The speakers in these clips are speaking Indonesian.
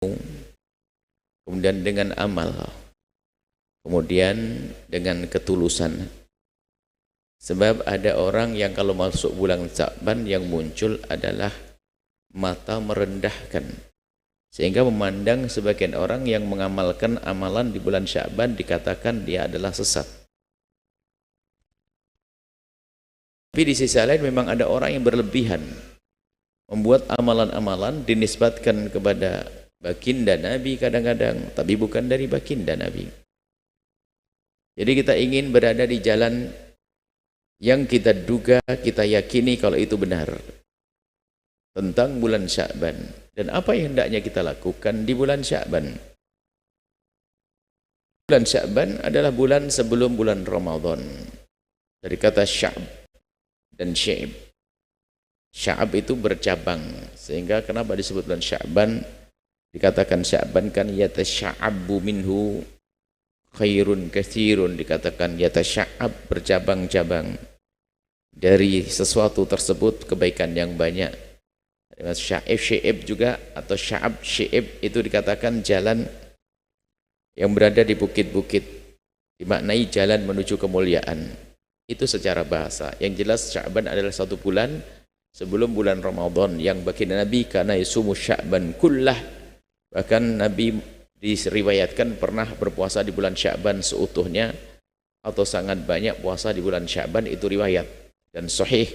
kemudian dengan amal, kemudian dengan ketulusan. Sebab ada orang yang kalau masuk bulan Sya'ban yang muncul adalah mata merendahkan, sehingga memandang sebagian orang yang mengamalkan amalan di bulan Sya'ban dikatakan dia adalah sesat. Tapi di sisi lain memang ada orang yang berlebihan, membuat amalan-amalan dinisbatkan kepada baginda Nabi kadang-kadang, tapi bukan dari baginda Nabi. Jadi kita ingin berada di jalan yang kita duga, kita yakini kalau itu benar tentang bulan Sya'ban. Dan apa yang hendaknya kita lakukan di bulan Sya'ban? Bulan Sya'ban adalah bulan sebelum bulan Ramadan. Dari kata Sya'b dan Syi'b. Sya'b itu bercabang, sehingga kenapa disebut bulan Sya'ban? Dikatakan Sya'ban kan yatasya'abbu minhu khairun katsirun, dikatakan yatasya'ab, bercabang-cabang dari sesuatu tersebut kebaikan yang banyak. Syi'ib juga atau Sya'ab, Syi'ib itu dikatakan jalan yang berada di bukit-bukit, dimaknai jalan menuju kemuliaan. Itu secara bahasa. Yang jelas Sya'ban adalah satu bulan sebelum bulan Ramadan yang baginda Nabi karena yasumu Sya'ban kullah. Bahkan Nabi diriwayatkan pernah berpuasa di bulan Sya'ban seutuhnya atau sangat banyak puasa di bulan Sya'ban, itu riwayat dan sahih.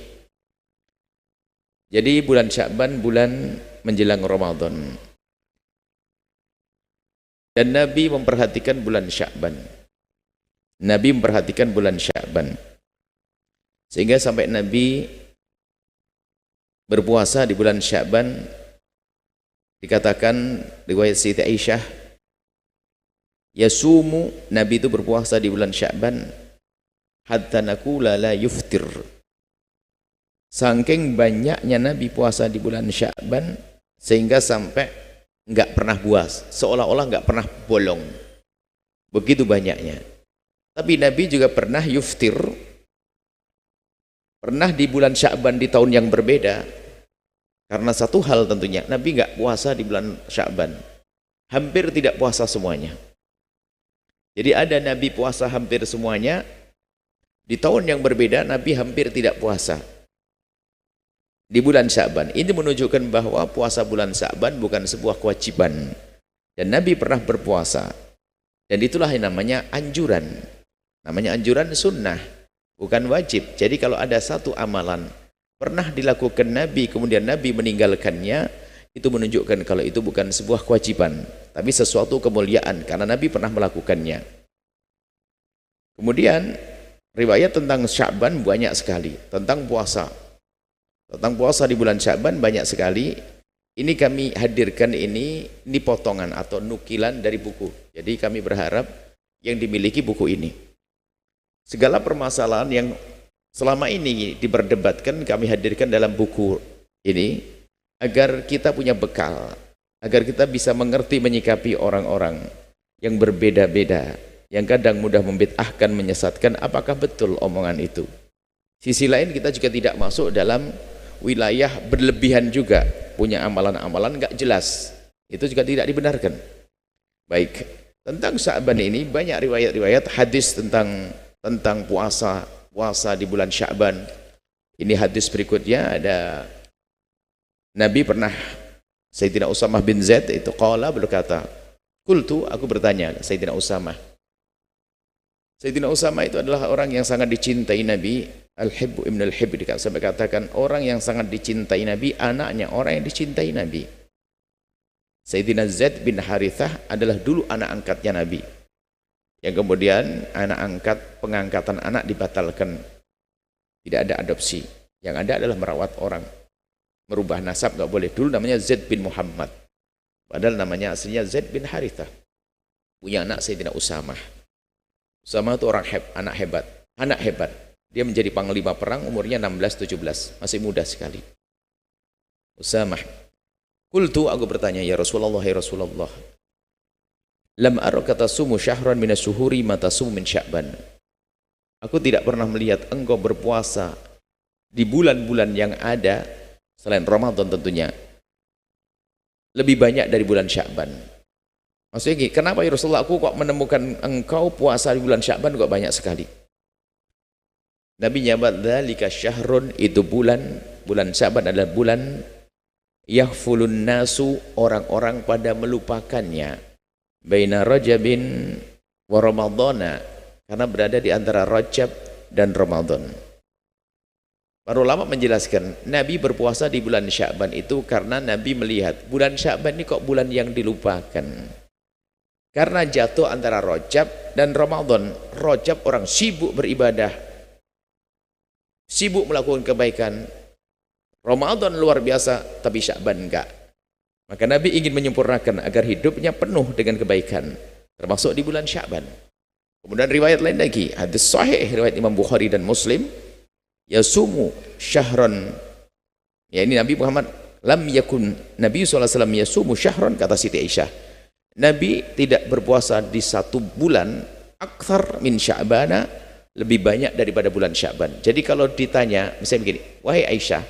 Jadi bulan Sya'ban bulan menjelang Ramadan. Dan Nabi memperhatikan bulan Sya'ban. Nabi memperhatikan bulan Sya'ban. Sehingga sampai Nabi berpuasa di bulan Sya'ban, dikatakan riwayat Siti Aisyah, yasumu, Nabi itu berpuasa di bulan Sya'ban hatta naqula la yuftir. Saking banyaknya Nabi puasa di bulan Sya'ban sehingga sampai enggak pernah puas, seolah-olah enggak pernah bolong. Begitu banyaknya. Tapi Nabi juga pernah yuftir, pernah di bulan Sya'ban di tahun yang berbeda. Karena satu hal tentunya, Nabi enggak puasa di bulan Sya'ban, hampir tidak puasa semuanya. Jadi ada Nabi puasa hampir semuanya, di tahun yang berbeda Nabi hampir tidak puasa di bulan Sya'ban. Ini menunjukkan bahwa puasa bulan Sya'ban bukan sebuah kewajiban, dan Nabi pernah berpuasa, dan itulah yang namanya anjuran. Namanya anjuran sunnah, bukan wajib. Jadi kalau ada satu amalan pernah dilakukan Nabi kemudian Nabi meninggalkannya, itu menunjukkan kalau itu bukan sebuah kewajiban, tapi sesuatu kemuliaan karena Nabi pernah melakukannya. Kemudian riwayat tentang Sya'ban banyak sekali, tentang puasa. Tentang puasa di bulan Sya'ban banyak sekali. Ini kami hadirkan ini potongan atau nukilan dari buku. Jadi kami berharap yang dimiliki buku ini, segala permasalahan yang selama ini diperdebatkan kami hadirkan dalam buku ini, agar kita punya bekal, agar kita bisa mengerti menyikapi orang-orang yang berbeda-beda, yang kadang mudah membid'ahkan, menyesatkan. Apakah betul omongan itu? Sisi lain kita juga tidak masuk dalam wilayah berlebihan juga, punya amalan-amalan nggak jelas, itu juga tidak dibenarkan. Baik, tentang Sya'ban ini banyak riwayat-riwayat hadis tentang puasa di bulan Sya'ban. Ini hadis berikutnya, ada Nabi pernah, Sayyidina Usamah bin Zaid itu qala, berkata, qultu, aku bertanya, Sayyidina Usamah. Sayyidina Usamah itu adalah orang yang sangat dicintai Nabi, Al-Hibbu ibn Al-Hibb, sampai katakan orang yang sangat dicintai Nabi, anaknya orang yang dicintai Nabi. Sayyidina Zaid bin Harithah adalah dulu anak angkatnya Nabi, yang kemudian anak angkat, pengangkatan anak dibatalkan, tidak ada adopsi, yang ada adalah merawat orang. Merubah nasab nggak boleh. Dulu namanya Zaid bin Muhammad, padahal namanya aslinya Zaid bin Harithah. Punya anak Sayyidina Usamah. Usamah itu anak hebat. Dia menjadi panglima perang umurnya 16-17, masih muda sekali. Usamah. Qultu, aku bertanya, ya Rasulullah, ya Rasulullah, lam araka tasumu syahran minas syuhuri ma tasumu min Sya'ban. Aku tidak pernah melihat engkau berpuasa di bulan-bulan yang ada selain Ramadan tentunya, lebih banyak dari bulan Sya'ban. Maksudnya gini, kenapa ya Rasulullah, aku kok menemukan engkau puasa di bulan Sya'ban kok banyak sekali? Nabi nyabat, dzalika syahrun, itu bulan Sya'ban adalah bulan yahfulun nasu, orang-orang pada melupakannya, baina Rajabin wa Ramadhana, karena berada di antara Rajab dan Ramadan. Para ulama menjelaskan, Nabi berpuasa di bulan Sya'ban itu karena Nabi melihat bulan Sya'ban ini kok bulan yang dilupakan. Karena jatuh antara Rajab dan Ramadan. Rajab orang sibuk beribadah, sibuk melakukan kebaikan. Ramadan luar biasa, tapi Sya'ban enggak. Maka Nabi ingin menyempurnakan agar hidupnya penuh dengan kebaikan, termasuk di bulan Sya'ban. Kemudian riwayat lain lagi, hadis sahih riwayat Imam Bukhari dan Muslim, yasumu syahran, ya ini Nabi Muhammad, lam yakun Nabi SAW yasumu syahran, kata Siti Aisyah, Nabi tidak berpuasa di satu bulan akthar min Sya'bana, lebih banyak daripada bulan Sya'ban. Jadi kalau ditanya misalnya begini, wahai Aisyah,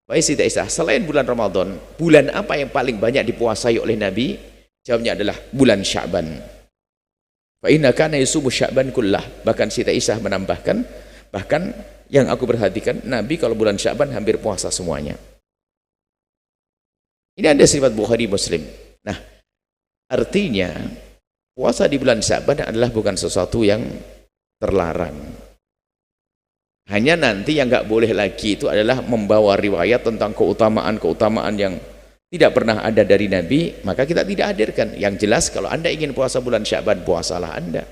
wahai Siti Aisyah, selain bulan Ramadan, bulan apa yang paling banyak dipuasai oleh Nabi? Jawabnya adalah bulan Sya'ban. Fa inna kana yasumu Sya'ban kullah. Bahkan Siti Aisyah menambahkan, bahkan yang aku perhatikan, Nabi kalau bulan Sya'ban hampir puasa semuanya. Ini ada sifat Bukhari Muslim. Nah, artinya puasa di bulan Sya'ban adalah bukan sesuatu yang terlarang. Hanya nanti yang nggak boleh lagi itu adalah membawa riwayat tentang keutamaan-keutamaan yang tidak pernah ada dari Nabi, maka kita tidak hadirkan. Yang jelas kalau Anda ingin puasa bulan Sya'ban, puasalah Anda.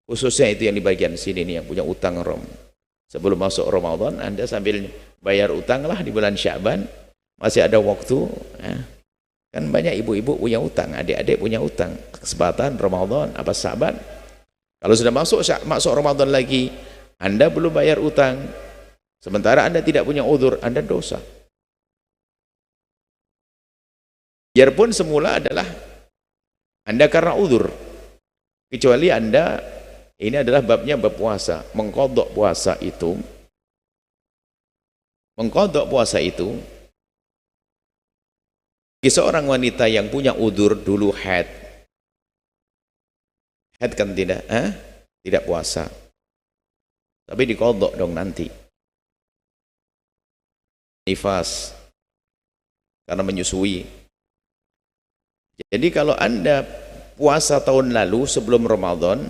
Khususnya itu yang di bagian sini nih, yang punya utang Rom. Sebelum masuk Ramadan, Anda sambil bayar utang lah di bulan Sya'ban, masih ada waktu. Ya. Kan banyak ibu-ibu punya utang, adik-adik punya utang. Kesempatan Ramadan, apa Sya'ban. Kalau sudah masuk Ramadan lagi, Anda belum bayar utang, sementara Anda tidak punya uzur, Anda dosa. Biarpun semula adalah Anda karena uzur, kecuali Anda, ini adalah babnya bab puasa, mengqadha puasa itu, bagi seorang wanita yang punya uzur dulu haid kan tidak puasa, tapi diqadha dong nanti. Nifas karena menyusui. Jadi kalau Anda puasa tahun lalu sebelum Ramadan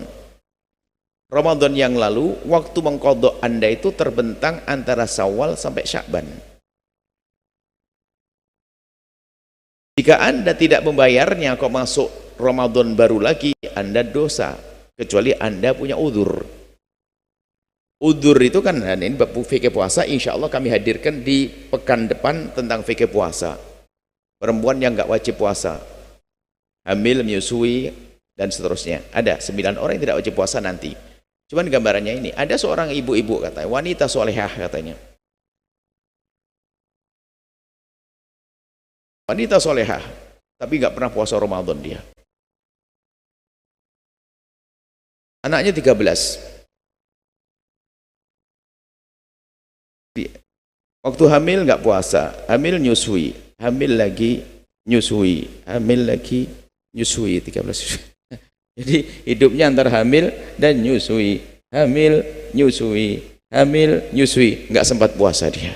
yang lalu, waktu mengqadha Anda itu terbentang antara Syawal sampai Sya'ban. Jika Anda tidak membayarnya kok masuk Ramadan baru lagi, Anda dosa, kecuali Anda punya uzur. Uzur itu kan, ini bab fikih puasa, insya Allah kami hadirkan di pekan depan tentang fikih puasa. Perempuan yang nggak wajib puasa, hamil, menyusui, dan seterusnya. Ada 9 orang yang tidak wajib puasa nanti. Cuman gambarannya ini, ada seorang ibu-ibu katanya, wanita solehah katanya. Wanita solehah, tapi nggak pernah puasa Ramadan dia. Anaknya 13. Waktu hamil nggak puasa, hamil nyusui, hamil lagi nyusui, hamil lagi nyusui, 13. Jadi hidupnya antara hamil dan nyusui, hamil nyusui, hamil nyusui, nggak sempat puasa dia,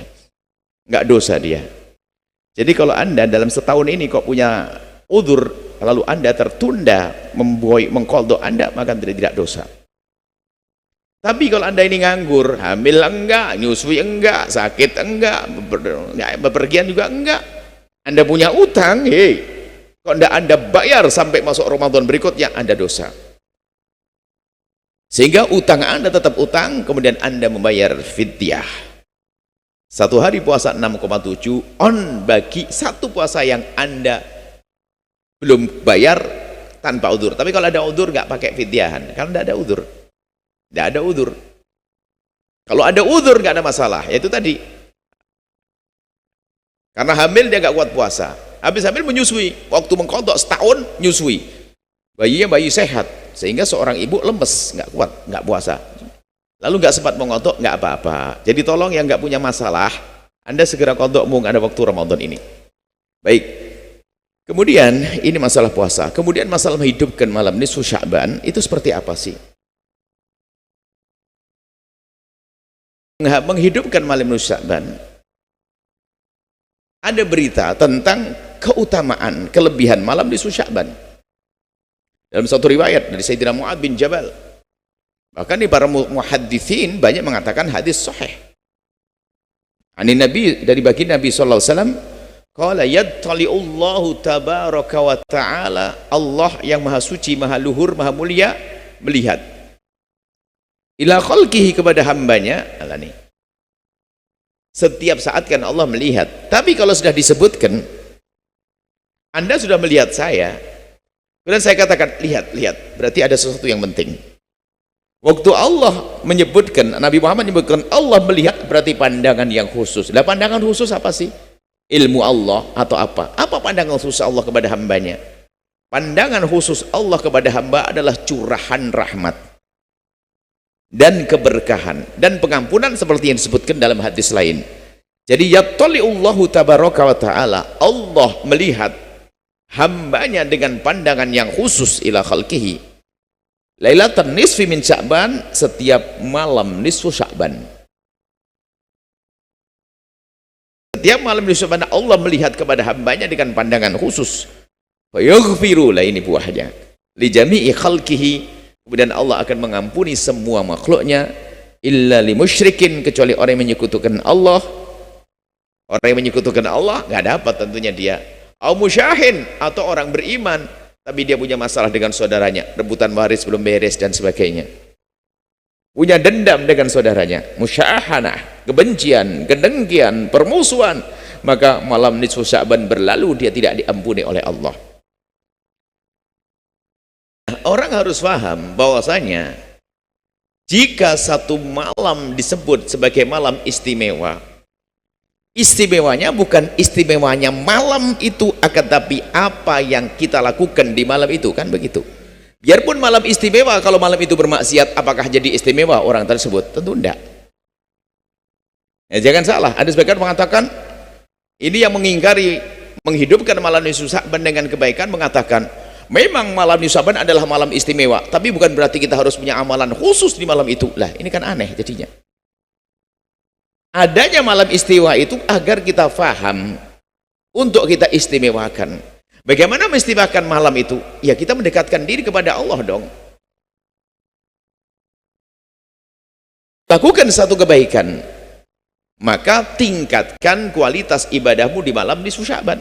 nggak dosa dia. Jadi kalau Anda dalam setahun ini kok punya uzur, lalu Anda tertunda mengqadha Anda, maka tidak dosa. Tapi kalau Anda ini nganggur, hamil enggak, nyusui enggak, sakit enggak, bepergian juga enggak, Anda punya utang, kok enggak Anda bayar sampai masuk Ramadan berikutnya, Anda dosa. Sehingga utang Anda tetap utang, kemudian Anda membayar fidyah. Satu hari puasa 6,7 on bagi satu puasa yang Anda belum bayar tanpa udzur. Tapi kalau ada udzur nggak pakai fidyahan. Kalau tidak ada udzur, tidak ada udzur. Kalau ada udzur nggak ada masalah. Yaitu tadi, karena hamil dia nggak kuat puasa. Habis hamil menyusui, waktu mengqadha setahun nyusui. Bayinya bayi sehat, sehingga seorang ibu lemes, nggak kuat, nggak puasa. Lalu nggak sempat mengqadha, nggak apa-apa. Jadi tolong yang nggak punya masalah, Anda segera qadha, ada waktu Ramadan ini. Baik. Kemudian ini masalah puasa. Kemudian masalah menghidupkan malam nisfu Sya'ban itu seperti apa sih? Menghidupkan malam nisfu Sya'ban, ada berita tentang keutamaan, kelebihan malam nisfu Sya'ban. Dalam satu riwayat dari Sayyidina Mu'adz bin Jabal, bahkan di para muhadditsin banyak mengatakan hadis sahih. Ani Nabi, dari baginda Nabi sallallahu alaihi wasallam, qala yattali'ullahu tabaraka wa ta'ala, Allah yang maha suci, maha luhur, maha mulia melihat ila khalqihi, kepada hambanya. Alani, setiap saat kan Allah melihat, tapi kalau sudah disebutkan Anda sudah melihat saya, kemudian saya katakan lihat, berarti ada sesuatu yang penting. Waktu Allah menyebutkan, Nabi Muhammad menyebutkan Allah melihat, berarti pandangan yang khusus. Lah pandangan khusus apa sih? Ilmu Allah atau apa? Apa pandangan khusus Allah kepada hambanya? Pandangan khusus Allah kepada hamba adalah curahan rahmat dan keberkahan dan pengampunan seperti yang disebutkan dalam hadis lain. Jadi yattali'ullahu tabaraka wa ta'ala, Allah melihat hambanya dengan pandangan yang khusus ila khalqihi lailatan nisfi min Sya'ban, setiap malam nisfu Sya'ban. Setiap malam nisfu Sya'ban Allah melihat kepada hambanya dengan pandangan khusus. Fa yaghfiru, lah ini buahnya, li jami'i khalqihi, kemudian Allah akan mengampuni semua makhluknya, illa li musyrikin, kecuali orang yang menyekutukan Allah. Orang yang menyekutukan Allah nggak dapat tentunya dia. Au musyahin, atau orang beriman tapi dia punya masalah dengan saudaranya, rebutan waris belum beres dan sebagainya, punya dendam dengan saudaranya, musyahanah, kebencian, kedengkian, permusuhan, maka malam nisfu Sya'ban berlalu, dia tidak diampuni oleh Allah. Orang harus paham bahwasanya jika satu malam disebut sebagai malam istimewa, istimewanya bukan istimewanya malam itu, akan tapi apa yang kita lakukan di malam itu, kan begitu. Biarpun malam istimewa, kalau malam itu bermaksiat, apakah jadi istimewa orang tersebut? Tentu tidak. Ya, jangan salah, ada sebagian mengatakan ini yang mengingkari menghidupkan malam nisfu Sya'ban dengan kebaikan, mengatakan memang malam nisfu Sya'ban adalah malam istimewa, tapi bukan berarti kita harus punya amalan khusus di malam itu. Lah ini kan aneh jadinya. Adanya malam istiwa itu agar kita faham, untuk kita istimewakan. Bagaimana mengistimewakan malam itu? Ya kita mendekatkan diri kepada Allah dong. Lakukan satu kebaikan, maka tingkatkan kualitas ibadahmu di malam nisfu Sya'ban.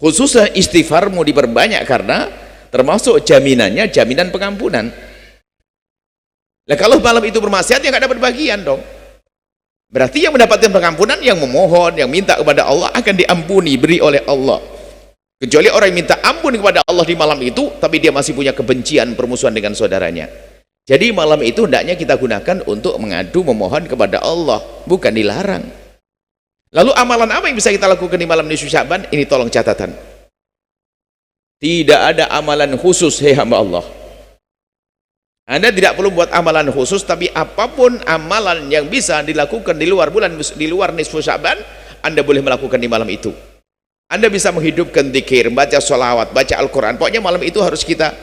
Khususnya istighfarmu diperbanyak, karena termasuk jaminannya jaminan pengampunan. Lah kalau malam itu bermaksiat, ya nggak dapat bagian dong. Berarti yang mendapatkan pengampunan yang memohon, yang minta kepada Allah akan diampuni, beri oleh Allah. Kecuali orang yang minta ampun kepada Allah di malam itu, tapi dia masih punya kebencian, permusuhan dengan saudaranya. Jadi malam itu hendaknya kita gunakan untuk mengadu, memohon kepada Allah, bukan dilarang. Lalu amalan apa yang bisa kita lakukan di malam nisfu Sya'ban? Ini tolong catatan. Tidak ada amalan khusus, hei hamba Allah. Anda tidak perlu buat amalan khusus, tapi apapun amalan yang bisa dilakukan di luar nisfu Sya'ban, Anda boleh melakukan di malam itu. Anda bisa menghidupkan zikir, baca sholawat, baca Al-Quran. Pokoknya malam itu harus kita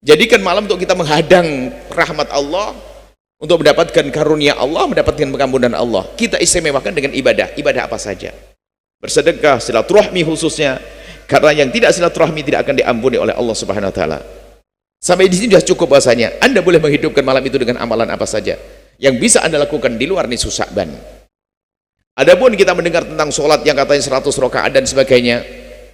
jadikan malam untuk kita menghadang rahmat Allah, untuk mendapatkan karunia Allah, mendapatkan pengampunan Allah. Kita istimewakan dengan ibadah. Ibadah apa saja? Bersedekah, silaturahmi khususnya, karena yang tidak silaturahmi tidak akan diampuni oleh Allah Subhanahu wa taala. Sampai di sini sudah cukup bahasanya. Anda boleh menghidupkan malam itu dengan amalan apa saja yang bisa Anda lakukan di luar nisfu Sya'ban. Adapun kita mendengar tentang sholat yang katanya 100 rakaat dan sebagainya,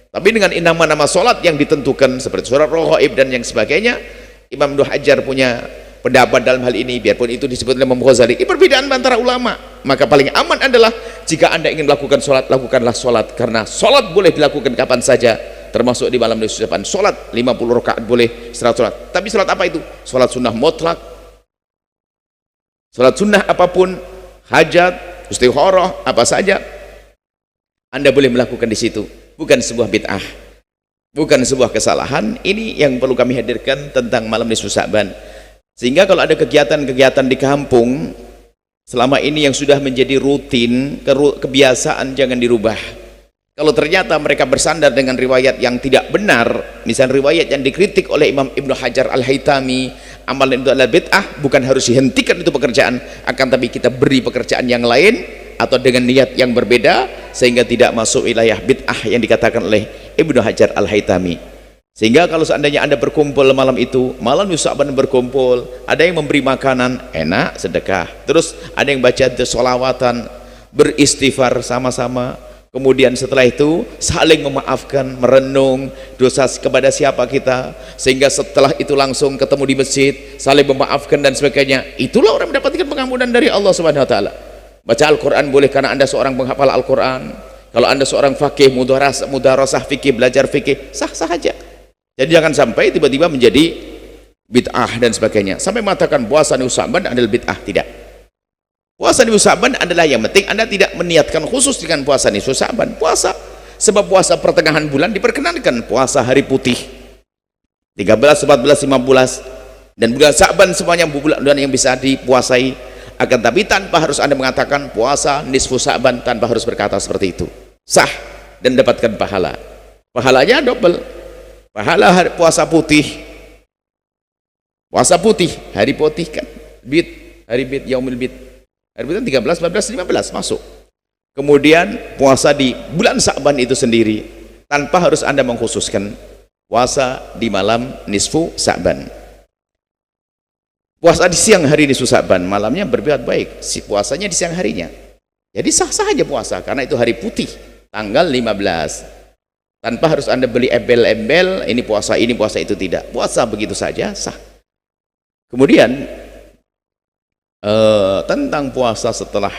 tapi dengan nama-nama sholat yang ditentukan seperti sholat raghaib dan yang sebagainya, Imam Ibnu Hajar punya pendapat dalam hal ini, biarpun itu disebut oleh Imam Ghazali. Ini perbedaan antara ulama. Maka paling aman adalah jika Anda ingin melakukan sholat, lakukanlah sholat, karena sholat boleh dilakukan kapan saja, termasuk di malam nisfu Sya'ban. Sholat 50 rakaat boleh, 100 sholat. Tapi sholat apa itu? Sholat sunnah mutlak, sholat sunnah apapun, hajat, istikharah, apa saja Anda boleh melakukan di situ. Bukan sebuah bid'ah, bukan sebuah kesalahan. Ini yang perlu kami hadirkan tentang malam nisfu Sya'ban. Sehingga kalau ada kegiatan-kegiatan di kampung selama ini yang sudah menjadi rutin, kebiasaan, jangan dirubah. Kalau ternyata mereka bersandar dengan riwayat yang tidak benar, misalnya riwayat yang dikritik oleh Imam Ibnu Hajar Al-Haytami, amalan itu adalah bid'ah, bukan harus dihentikan itu pekerjaan, akan tapi kita beri pekerjaan yang lain atau dengan niat yang berbeda sehingga tidak masuk wilayah bid'ah yang dikatakan oleh Ibnu Hajar Al-Haytami. Sehingga kalau seandainya Anda berkumpul malam itu, malam Sya'ban berkumpul, ada yang memberi makanan, enak, sedekah. Terus ada yang baca sholawatan, beristighfar sama-sama. Kemudian setelah itu saling memaafkan, merenung dosa kepada siapa kita, sehingga setelah itu langsung ketemu di masjid, saling memaafkan dan sebagainya. Itulah orang mendapatkan pengampunan dari Allah Subhanahu wa taala. Baca Al-Qur'an boleh karena Anda seorang penghafal Al-Qur'an. Kalau Anda seorang faqih, mudarasah fikih, belajar fikih, sah-sah aja. Jadi jangan sampai tiba-tiba menjadi bid'ah dan sebagainya. Sampai mengatakan puasa nisfu Sya'ban adalah bid'ah, tidak. Puasa nisfu Sya'ban adalah yang penting Anda tidak meniatkan khusus dengan puasa nisfu Sya'ban. Puasa, sebab puasa pertengahan bulan diperkenankan, puasa hari putih 13, 14, 15 dan bulan Sya'ban semuanya bulan yang bisa dipuasai. Akan tapi tanpa harus Anda mengatakan puasa nisfu Sya'ban, tanpa harus berkata seperti itu. Sah dan dapatkan pahala. Pahalanya double. Pahala hari puasa putih. Puasa putih, hari putih kan. Hari bid, yaumil bid. Hari bulan 13, 14, 15 masuk. Kemudian puasa di bulan Sya'ban itu sendiri tanpa harus Anda mengkhususkan puasa di malam nisfu Sya'ban. Puasa di siang hari nisfu Sya'ban, malamnya berbuat baik, puasanya di siang harinya. Jadi sah-sah aja puasa karena itu hari putih, tanggal 15. Tanpa harus Anda beli embel-embel ini puasa itu tidak. Puasa begitu saja sah. Kemudian tentang puasa setelah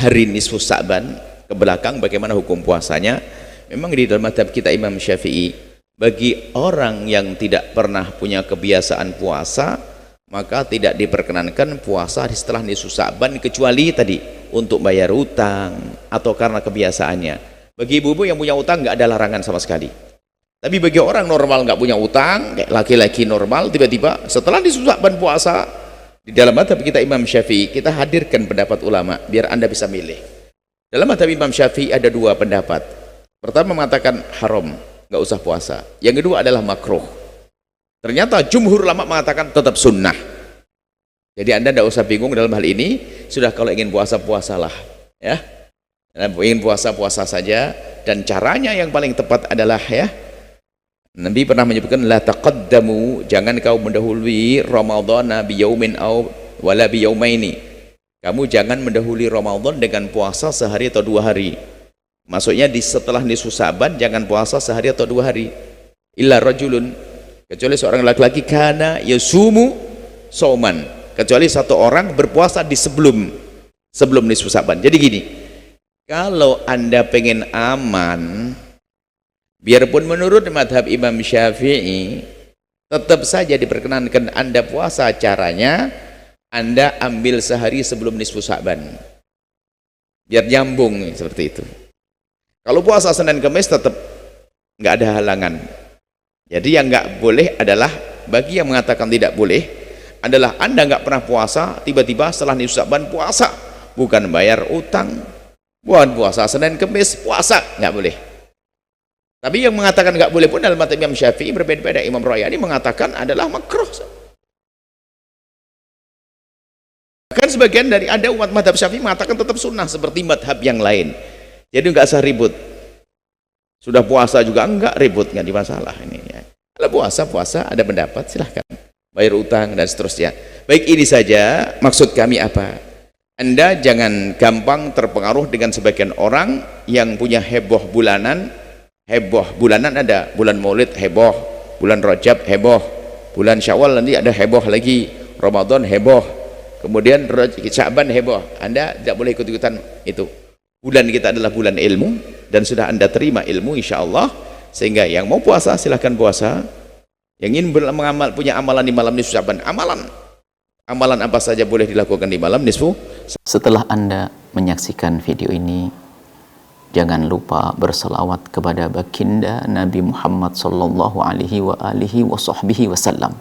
hari nisfu Sya'ban ke belakang, bagaimana hukum puasanya? Memang di dalam mazhab kita Imam Syafi'i, bagi orang yang tidak pernah punya kebiasaan puasa, maka tidak diperkenankan puasa setelah nisfu Sya'ban, kecuali tadi untuk bayar utang atau karena kebiasaannya. Bagi ibu-ibu yang punya utang nggak ada larangan sama sekali. Tapi bagi orang normal nggak punya utang, kayak laki-laki normal, tiba-tiba setelah nisfu Sya'ban puasa, di dalam mazhab kita Imam Syafi'i, kita hadirkan pendapat ulama biar Anda bisa milih. Dalam mazhab Imam Syafi'i ada dua pendapat. Pertama mengatakan haram, nggak usah puasa. Yang kedua adalah makruh. Ternyata jumhur ulama mengatakan tetap sunnah. Jadi Anda tidak usah bingung dalam hal ini. Sudah kalau ingin puasa, puasalah, ya. Ingin puasa saja, dan caranya yang paling tepat adalah, ya, Nabi pernah menyebutkan la taqaddamu, jangan kau mendahului Ramadhana biyaumin aw wala biyaumaini. Kamu jangan mendahului Ramadan dengan puasa sehari atau 2 hari. Maksudnya di setelah nisfu Sya'ban jangan puasa sehari atau 2 hari. Illa rajulun, kecuali seorang laki-laki kana yasumu sauman, kecuali satu orang berpuasa di sebelum nisfu Sya'ban. Jadi gini, kalau Anda pengen aman, biarpun menurut madhab Imam Syafi'i tetap saja diperkenankan Anda puasa, caranya Anda ambil sehari sebelum nisfu Sya'ban biar nyambung seperti itu. Kalau puasa Senin Kamis tetap nggak ada halangan. Jadi yang nggak boleh adalah, bagi yang mengatakan tidak boleh adalah Anda nggak pernah puasa, tiba-tiba setelah nisfu Sya'ban puasa, bukan bayar utang, bukan puasa Senin Kamis, puasa nggak boleh. Tapi yang mengatakan nggak boleh pun dalam mazhab Imam Syafi'i berbeda-beda. Imam Royani mengatakan adalah makruh. Bahkan sebagian dari ada umat mazhab Syafi'i mengatakan tetap sunnah seperti mazhab yang lain. Jadi nggak usah ribut. Sudah puasa juga enggak ribut, nggak dimasalah ini. Ya. Kalau puasa ada pendapat, silahkan bayar utang dan seterusnya. Baik, ini saja maksud kami apa? Anda jangan gampang terpengaruh dengan sebagian orang yang punya heboh bulanan. Heboh bulanan ada, bulan Maulid heboh, bulan Rajab heboh, bulan Syawal nanti ada heboh lagi, Ramadan heboh, kemudian Sya'ban heboh. Anda tidak boleh ikut-ikutan itu. Bulan kita adalah bulan ilmu, dan sudah Anda terima ilmu insyaallah, sehingga yang mau puasa silahkan puasa, yang ingin punya amalan di malam nisfu Sya'ban, amalan apa saja boleh dilakukan di malam nisfu. Setelah Anda menyaksikan video ini, jangan lupa berselawat kepada baginda Nabi Muhammad sallallahu alaihi wa alihi wa sahbihi wasallam.